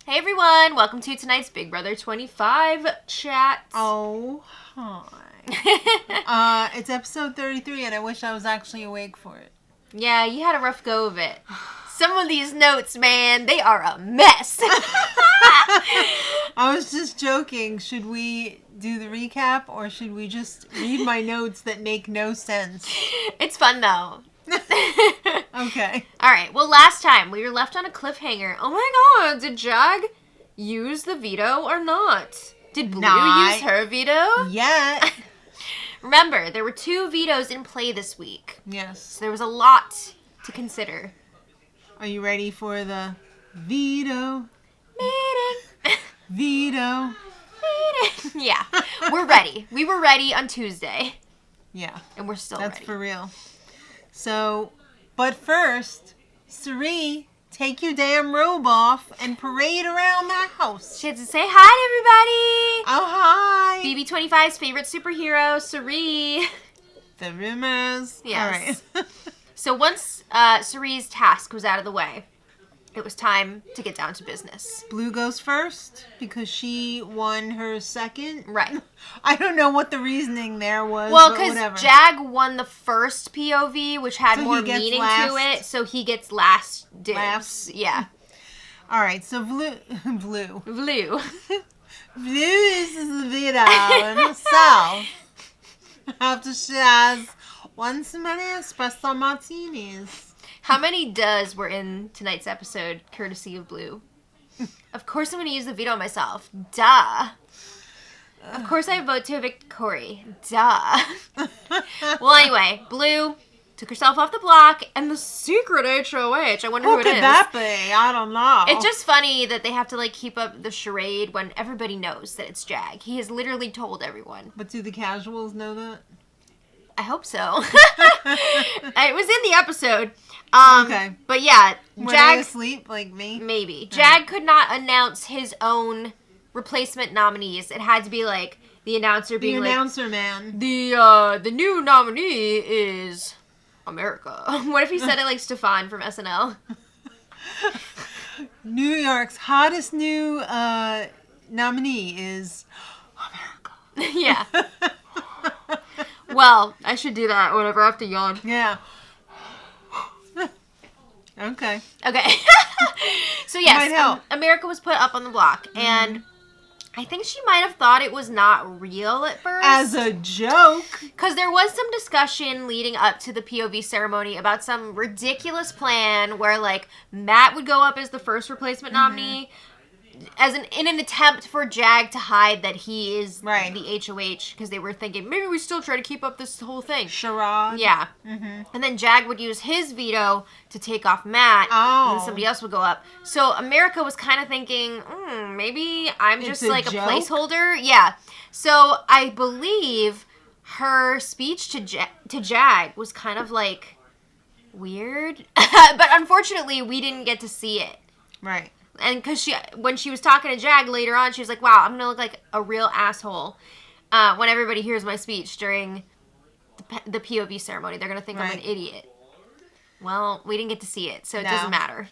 Hey everyone, welcome to tonight's Big Brother 25 chat. Oh, hi. It's episode 33 and I wish I was actually awake for it. Yeah, you had a rough go of it. Some of these notes, man, they are a mess. I was just joking. Should we do the recap or should we just read my notes that make no sense? It's fun though. Okay. Alright, well last time we were left on a cliffhanger. Oh my god, did Jag use the veto or not? Did Blue use her veto? Yeah. Remember, there were 2 vetoes in play this week. Yes. So there was a lot to consider. Are you ready for the veto? Meeting. Veto. Meeting. Yeah, we're ready. We were ready on Tuesday. Yeah. And we're still That's ready. for real. So, but first, Sari, take your damn robe off and parade around the house. She had to say hi to everybody. Oh, hi. BB25's favorite superhero, Sari. The rumors. Yes. All right. So once Sari's task was out of the way, it was time to get down to business. Blue goes first because she won her second. Right. I don't know what the reasoning there was. Well, because Jag won the first POV, which had So more he gets meaning last. to it, so he gets last dibs. Last. Yeah. All right, so Blue. Blue. Blue is the veto. So, after she has one too many espresso martinis. How many does were in tonight's episode, courtesy of Blue? Of course I'm going to use the veto myself. Duh. Of course I vote to evict Corey. Duh. Well, anyway, Blue took herself off the block, and the secret HOH, I wonder who Who it could is. that be? I don't know. It's just funny that they have to, keep up the charade when everybody knows that it's Jag. He has literally told everyone. But do the casuals know that? I hope so. It was in the episode. Okay. But yeah, Were they Jag... asleep like me? Maybe. Jag could not announce his own replacement nominees. It had to be the announcer being The announcer man. the new nominee is America. What if he said it like Stefan from SNL? New York's hottest new nominee is America. Yeah. Well, I should do that whenever I have to yawn. Yeah. Okay. Okay. So Might yes, help. America was put up on the block, and I think she might have thought it was not real at first. As a joke. Because there was some discussion leading up to the POV ceremony about some ridiculous plan where, Matt would go up as the first replacement nominee in an attempt for Jag to hide that he is Right. the HOH, because they were thinking, maybe we still try to keep up this whole thing. Charade. Yeah. And then Jag would use his veto to take off Matt, Oh. and then somebody else would go up. So America was kind of thinking, maybe I'm just It's a a joke? placeholder. Yeah. So I believe her speech to Jag was kind of weird. But unfortunately, we didn't get to see it. Right. And because when she was talking to Jag later on, she was like, wow, I'm going to look like a real asshole when everybody hears my speech during the POV ceremony. They're going to think I'm an idiot. Well, we didn't get to see it, so it doesn't matter.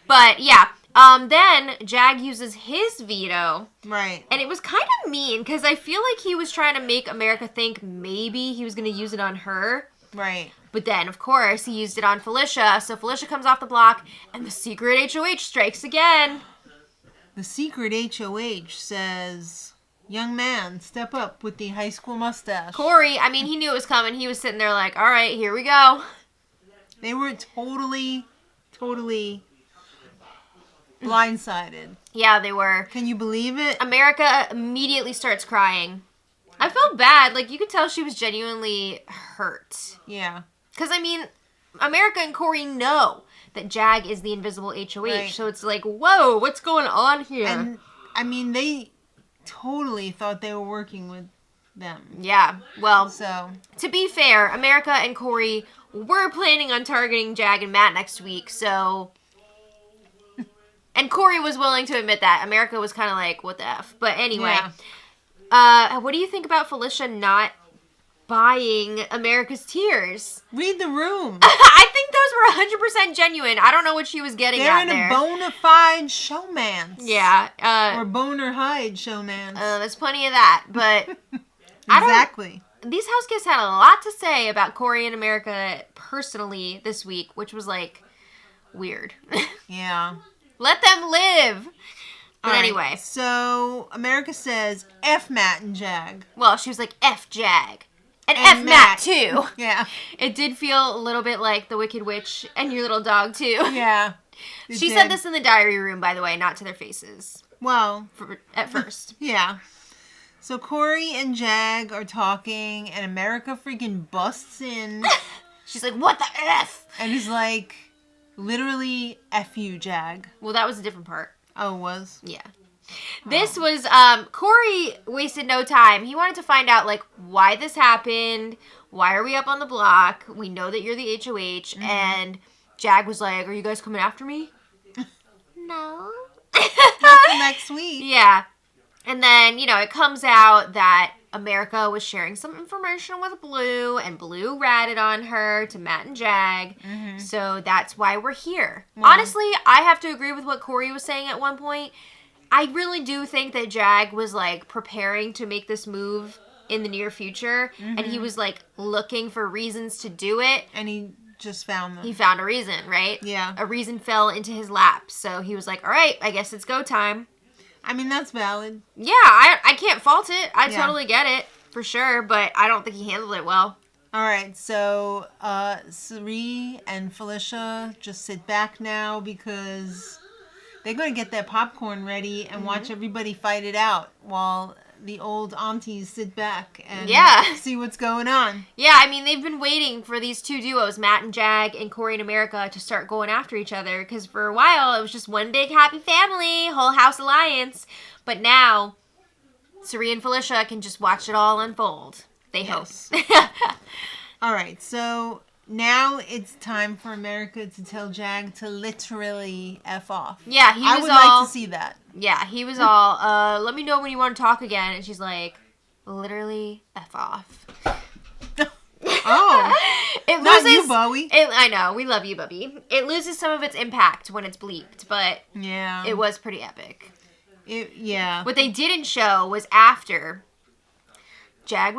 But, yeah. Then Jag uses his veto. Right. And it was kind of mean, because I feel like he was trying to make America think maybe he was going to use it on her. Right. But then, of course, he used it on Felicia. So Felicia comes off the block, and the secret HOH strikes again. The secret HOH says, young man, step up with the high school mustache. Corey, I mean, he knew it was coming. He was sitting there all right, here we go. They were totally blindsided. Yeah, they were. Can you believe it? America immediately starts crying. I felt bad. You could tell she was genuinely hurt. Yeah. Because, I mean, America and Corey know that Jag is the invisible HOH. Right. So it's whoa, what's going on here? And, I mean, they totally thought they were working with them. Yeah, well, So, to be fair, America and Corey were planning on targeting Jag and Matt next week, so... And Corey was willing to admit that. America was kind of what the F? But anyway, what do you think about Felicia not buying America's tears? read the room. I think those were 100% genuine. I don't know what she was getting They're at in there. a bona fide showmance. Yeah. Or boner hide showmance. There's plenty of that, but exactly. These house guests had a lot to say about Corey and America personally this week, which was like weird. Yeah. Let them live. But All anyway. Right, so America says F Matt and Jag. Well, she was like F Jag. And F Matt too. Yeah. It did feel a little bit like the Wicked Witch and your little dog too. Yeah. She said this in the diary room, by the way, not to their faces. Well. At first. Yeah. So Corey and Jag are talking, and America freaking busts in. She's like, what the F? And he's like, literally, F you, Jag. Well, that was a different part. Oh, it was? Yeah. This was, Corey wasted no time. He wanted to find out, like, why this happened. Why are we up on the block? We know that you're the HOH. Mm-hmm. And Jag was like, are you guys coming after me? No. Not till next week. Yeah. And then, it comes out that America was sharing some information with Blue, and Blue ratted on her to Matt and Jag. Mm-hmm. So that's why we're here. Mm-hmm. Honestly, I have to agree with what Corey was saying at one point. I really do think that Jag was, like, preparing to make this move in the near future, and he was, like, looking for reasons to do it. And he just found them. He found a reason, right? Yeah. A reason fell into his lap. So he was like, all right, I guess it's go time. I mean, that's valid. Yeah, I can't fault it. I totally get it, for sure, but I don't think he handled it well. All right, so Sari and Felicia just sit back now because they're going to get their popcorn ready and watch everybody fight it out while the old aunties sit back and see what's going on. Yeah, I mean, they've been waiting for these two duos, Matt and Jag and Corey and America, to start going after each other, because for a while it was just one big happy family, whole house alliance, but now Sari and Felicia can just watch it all unfold. They hope. All right, so now it's time for America to tell Jag to literally F off. Yeah, he was I would like to see that. Yeah, he was all, let me know when you want to talk again. And she's like, literally F off. Oh. It not loses, you, Bowie. I know, we love you, Bubby. It loses some of its impact when it's bleeped, but it was pretty epic. What they didn't show was after Jag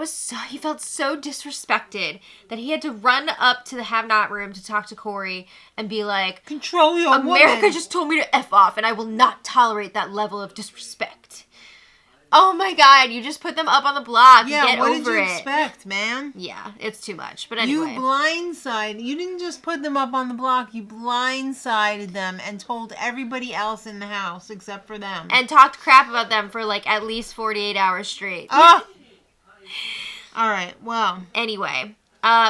he felt so disrespected that he had to run up to the have-not room to talk to Corey and be like, control your America woman. just told me to F off and I will not tolerate that level of disrespect. Oh my God, you just put them up on the block. Yeah, Get what over did you it. expect, man? Yeah, it's too much. But anyway. You blindsided. You didn't just put them up on the block. You blindsided them and told everybody else in the house except for them. And talked crap about them for like at least 48 hours straight. Oh! All right, well. Anyway,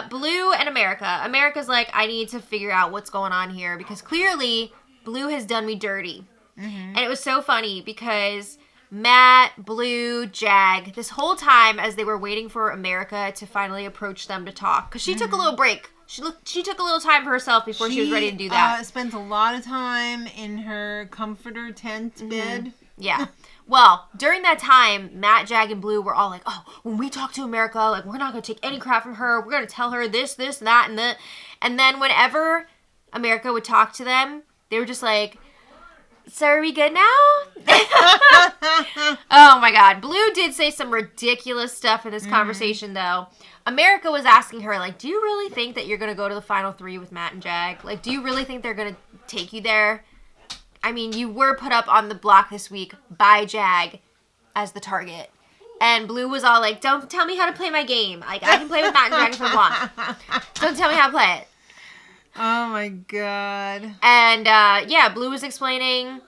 Blue and America. America's like, I need to figure out what's going on here because clearly Blue has done me dirty. Mm-hmm. And it was so funny because Matt, Blue, Jag, this whole time as they were waiting for America to finally approach them to talk, because she took a little break. She took a little time for herself before she was ready to do that. Spent a lot of time in her comforter tent bed. Yeah. Well, during that time, Matt, Jag, and Blue were all like, oh, when we talk to America, like, we're not going to take any crap from her. We're going to tell her this, that, and that. And then whenever America would talk to them, they were just like, so are we good now? Oh, my God. Blue did say some ridiculous stuff in this conversation, though. America was asking her, like, do you really think that you're going to go to the final 3 with Matt and Jag? Like, do you really think they're going to take you there? I mean, you were put up on the block this week by Jag as the target. And Blue was all like, don't tell me how to play my game. Like, I can play with Matt and Jag if I want. Don't tell me how to play it. Oh, my God. And, Blue was explaining,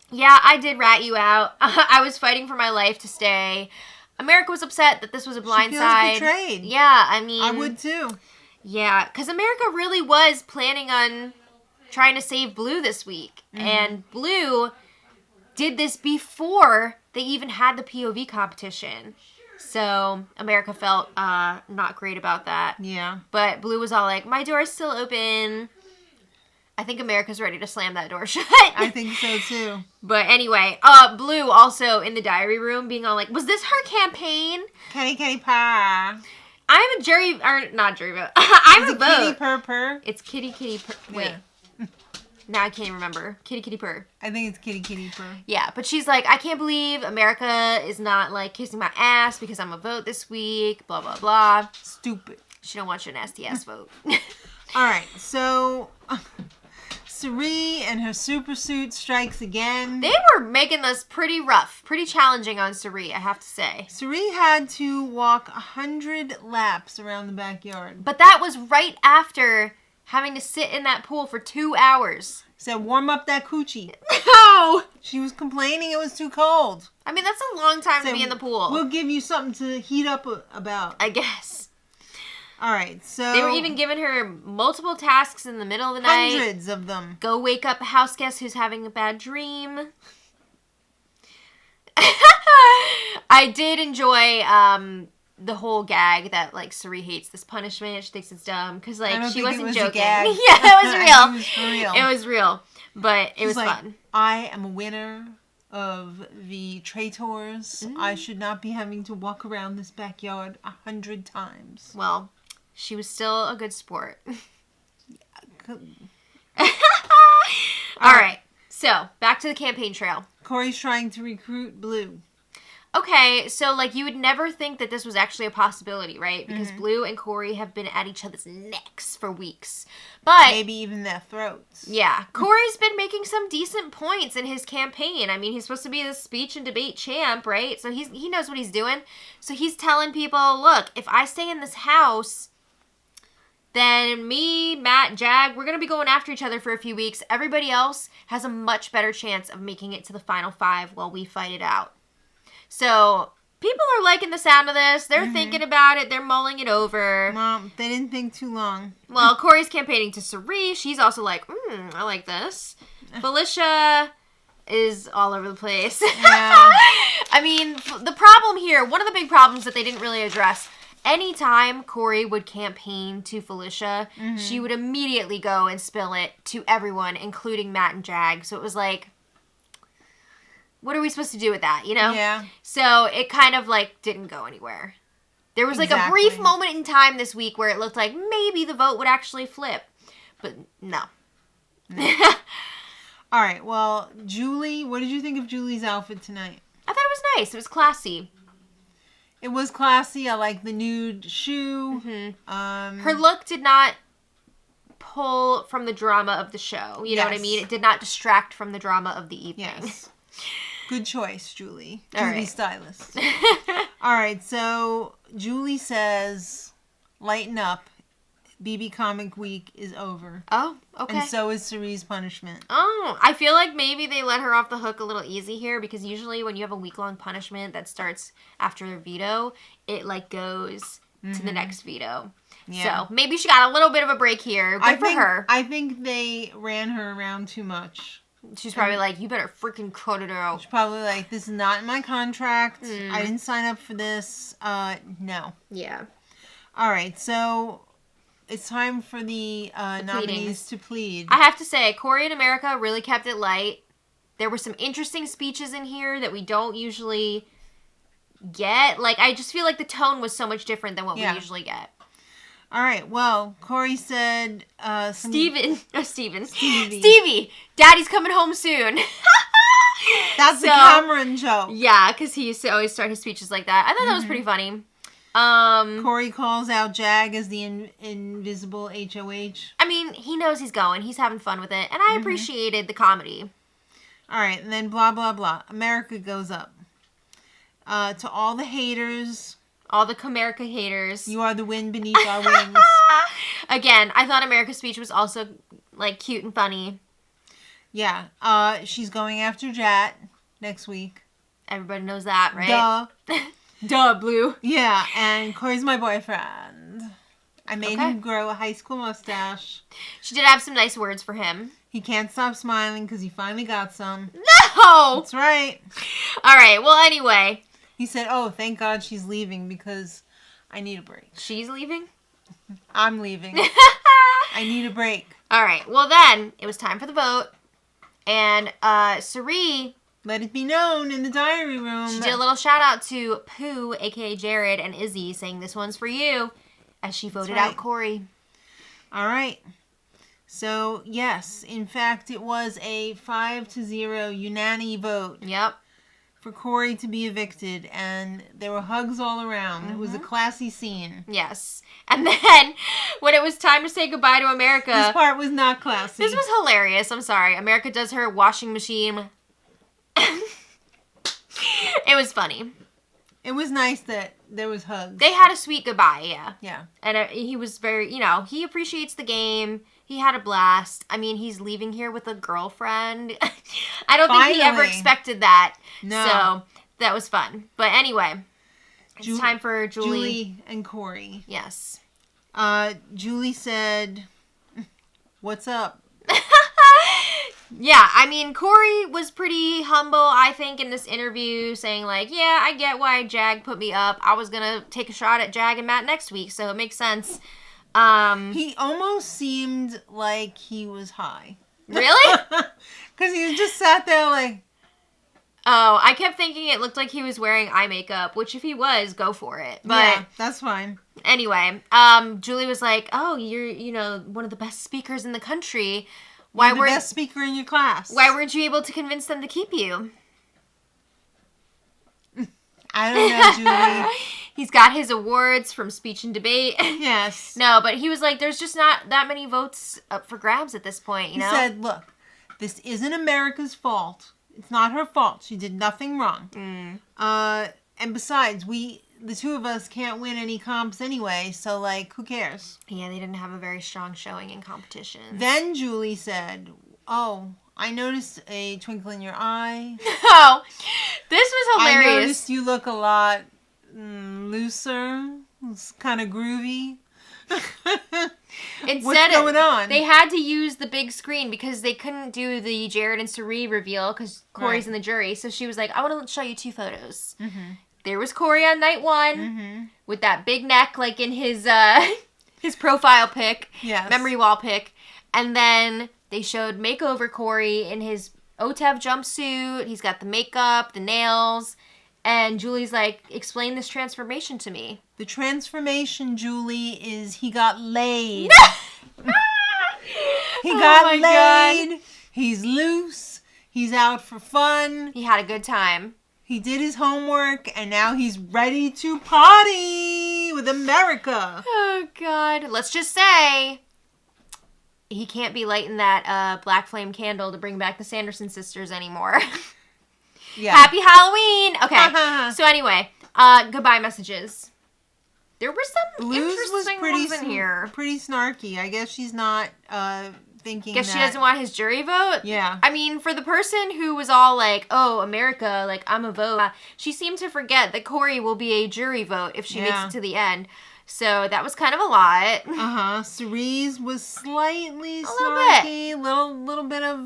yeah, I did rat you out. I was fighting for my life to stay. America was upset that this was a blindside. She feels betrayed. Yeah, I mean. I would, too. Yeah, because America really was planning on trying to save Blue this week. Mm-hmm. And Blue did this before they even had the POV competition. So America felt not great about that. Yeah. But Blue was all like, my door is still open. I think America's ready to slam that door shut. I think so, too. But anyway, Blue also in the diary room being all like, was this her campaign? Kenny pa. I'm a jury, or not jury vote. I'm a vote. Kitty purr purr? It's kitty purr. Wait. Yeah. Now I can't remember. Kitty purr. I think it's kitty purr. Yeah, but she's like, I can't believe America is not like kissing my ass because I'm a vote this week. Blah blah blah. Stupid. She don't want your nasty ass vote. All right, so Cirie and her super suit strikes again. They were making this pretty rough, pretty challenging on Cirie, I have to say. Cirie had to walk 100 laps around the backyard. But that was right after having to sit in that pool for 2 hours. Said, warm up that coochie. No! She was complaining it was too cold. I mean, that's a long time to be in the pool. We'll give you something to heat up about. I guess. All right, so... They were even giving her multiple tasks in the middle of the night. Hundreds of them. Go wake up a house guest who's having a bad dream. I did enjoy the whole gag that, like, Cirie hates this punishment. She thinks it's dumb because, like, she wasn't joking. Yeah, it was real. It was for real. It was real. But it was like, fun. I am a winner of the traitors. Mm. I should not be having to walk around this backyard 100 times. Well, she was still a good sport. All right. So, back to the campaign trail. Corey's trying to recruit Blue. Okay, so, like, you would never think that this was actually a possibility, right? Because Blue and Corey have been at each other's necks for weeks. But... maybe even their throats. Yeah. Corey's been making some decent points in his campaign. I mean, he's supposed to be the speech and debate champ, right? So he knows what he's doing. So he's telling people, look, if I stay in this house, then me, Matt, Jag, we're going to be going after each other for a few weeks. Everybody else has a much better chance of making it to the final 5 while we fight it out. So, people are liking the sound of this. They're thinking about it. They're mulling it over. Mom, they didn't think too long. Well, Corey's campaigning to Cirie. She's also like, I like this. Felicia is all over the place. Yeah. I mean, the problem here, one of the big problems that they didn't really address, anytime Corey would campaign to Felicia, she would immediately go and spill it to everyone, including Matt and Jag. So it was like, what are we supposed to do with that, you know? Yeah. So it kind of, like, didn't go anywhere. There was, like, a brief moment in time this week where it looked like maybe the vote would actually flip. But no. All right, well, Julie, what did you think of Julie's outfit tonight? I thought it was nice. It was classy. It was classy. I like the nude shoe. Her look did not pull from the drama of the show. You know what I mean? It did not distract from the drama of the evening. Yes. Good choice, Julie. All Julie right. Stylist. All right, so Julie says, lighten up. BB Comic Week is over. Oh, okay. And so is Cirie's punishment. Oh, I feel like maybe they let her off the hook a little easy here because usually when you have a week-long punishment that starts after a veto, it, like, goes to the next veto. Yeah. So maybe she got a little bit of a break here. Good for her. I think they ran her around too much. She's probably like, you better freaking cut it out. She's probably like, this is not in my contract. I didn't sign up for this. No. Yeah. All right, so it's time for the nominees to plead. I have to say, Corey in America really kept it light. There were some interesting speeches in here that we don't usually get. Like, I just feel like the tone was so much different than what we usually get. All right, well, Corey said... Stevie, Daddy's coming home soon. That's the Cameron joke. Yeah, because he used to always start his speeches like that. I thought that was pretty funny. Corey calls out Jag as the invisible HOH. I mean, he knows he's going. He's having fun with it. And I appreciated the comedy. All right, and then blah, blah, blah. America goes up. To all the haters... All the Comerica haters. You are the wind beneath our wings. Again, I thought America's speech was also, like, cute and funny. Yeah. She's going after Jat next week. Everybody knows that, right? Duh. Duh, Blue. Yeah, and Corey's my boyfriend. I made him grow a high school mustache. She did have some nice words for him. He can't stop smiling because he finally got some. No! That's right. All right, well, anyway... He said, oh, thank God she's leaving because I need a break. She's leaving? I'm leaving. I need a break. All right. Well, then, it was time for the vote. And Cirie Let it be known in the diary room. She did a little shout out to Pooh, aka Jared, and Izzy, saying this one's for you, as she voted out Corey. All right. So, yes, in fact, it was a 5-0 unanimous vote. Yep. For Corey to be evicted, and there were hugs all around. It was a classy scene. Yes. And then, when it was time to say goodbye to America... This part was not classy. This was hilarious. I'm sorry. America does her washing machine. It was funny. It was nice that there was hugs. They had a sweet goodbye, yeah. Yeah. And he was very, he appreciates the game. He had a blast. I mean, he's leaving here with a girlfriend. I don't think he ever expected that. No. So, that was fun. But anyway, it's time for Julie. Julie and Corey. Yes. Julie said, "What's up?" Yeah, I mean, Corey was pretty humble, I think, in this interview, saying, like, yeah, I get why Jag put me up. I was going to take a shot at Jag and Matt next week, so it makes sense. He almost seemed like he was high. Really? Because he just sat there like... Oh, I kept thinking it looked like he was wearing eye makeup, which if he was, go for it. But yeah, that's fine. Anyway, Julie was like, oh, you're, one of the best speakers in the country. You're the best speaker in your class. Why weren't you able to convince them to keep you? I don't know, Julie. He's got his awards from speech and debate. Yes. No, but he was like, there's just not that many votes up for grabs at this point, you know? He said, look, this isn't America's fault. It's not her fault. She did nothing wrong. And besides, the two of us can't win any comps anyway, so, like, who cares? Yeah, they didn't have a very strong showing in competition. Then Julie said, oh, I noticed a twinkle in your eye. Oh, this was hilarious. I noticed you look a lot looser. It's kind of groovy. Instead, what's going on? They had to use the big screen because they couldn't do the Jared and Suri reveal because Corey's in the jury. So she was like, I want to show you two photos. Mm-hmm. There was Corey on night one with that big neck like in his his profile pic, memory wall pic. And then they showed makeover Corey in his OTEV jumpsuit. He's got the makeup, the nails. And Julie's like, explain this transformation to me. The transformation, Julie, is he got laid. He got laid. God. He's loose. He's out for fun. He had a good time. He did his homework, and now he's ready to party with America. Oh, God. Let's just say he can't be lighting that black flame candle to bring back the Sanderson sisters anymore. Yeah. Happy Halloween! Okay, so anyway, goodbye messages. There were some interesting ones in here. Pretty snarky. I guess she's not thinking Guess she doesn't want his jury vote? Yeah. I mean, for the person who was all like, oh, America, like, I'm a vote, she seemed to forget that Corey will be a jury vote if she makes it to the end. So that was kind of a lot. Cerise was slightly snarky. Little bit of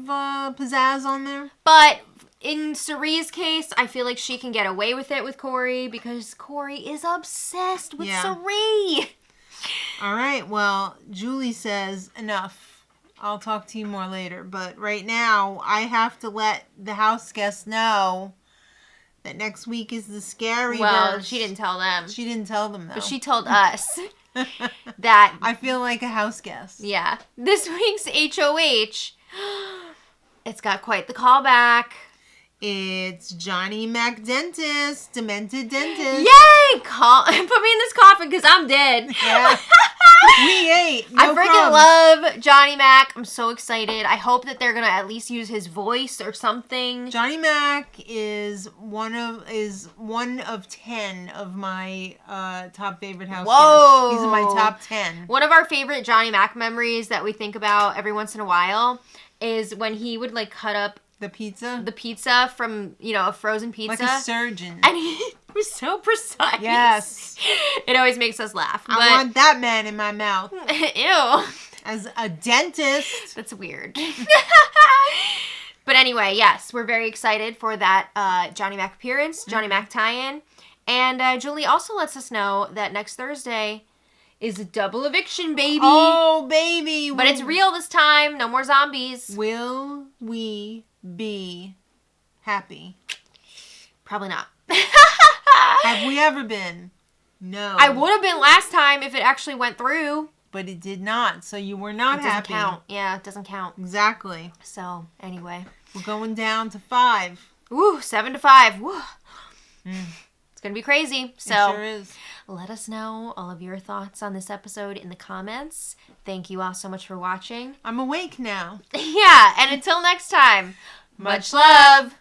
pizzazz on there. But in Cerie's case, I feel like she can get away with it with Corey because Corey is obsessed with Cerie. All right. Well, Julie says, enough. I'll talk to you more later. But right now, I have to let the house guests know that next week is the scary Well, she didn't tell them. She didn't tell them, though. But she told us that... I feel like a house guest. Yeah. This week's HOH, it's got quite the callback. It's Johnny Mac Dentist, Demented Dentist. Yay! Put me in this coffin because I'm dead. Yeah. We ate. No I freaking love Johnny Mac. I'm so excited. I hope that they're going to at least use his voice or something. Johnny Mac is one of 10 of my top favorite house Whoa. guests. He's in my top 10. One of our favorite Johnny Mac memories that we think about every once in a while is when he would like cut up the pizza from, a frozen pizza. Like a surgeon. And he was so precise. Yes. It always makes us laugh. I want that man in my mouth. Ew. As a dentist. That's weird. But anyway, yes, we're very excited for that Johnny Mac appearance, Johnny Mac tie-in. And Julie also lets us know that next Thursday is a double eviction, baby. Oh, baby. But it's real this time. No more zombies. Will we be happy? Probably not. Have we ever been? No. I would have been last time if it actually went through. But it did not, so you were not happy. It doesn't count. Yeah, it doesn't count. Exactly. So, anyway. We're going down to 5. Woo, 7-5. Woo. It's going to be crazy. So, it sure is. Let us know all of your thoughts on this episode in the comments. Thank you all so much for watching. I'm awake now. Yeah, and until next time, much love.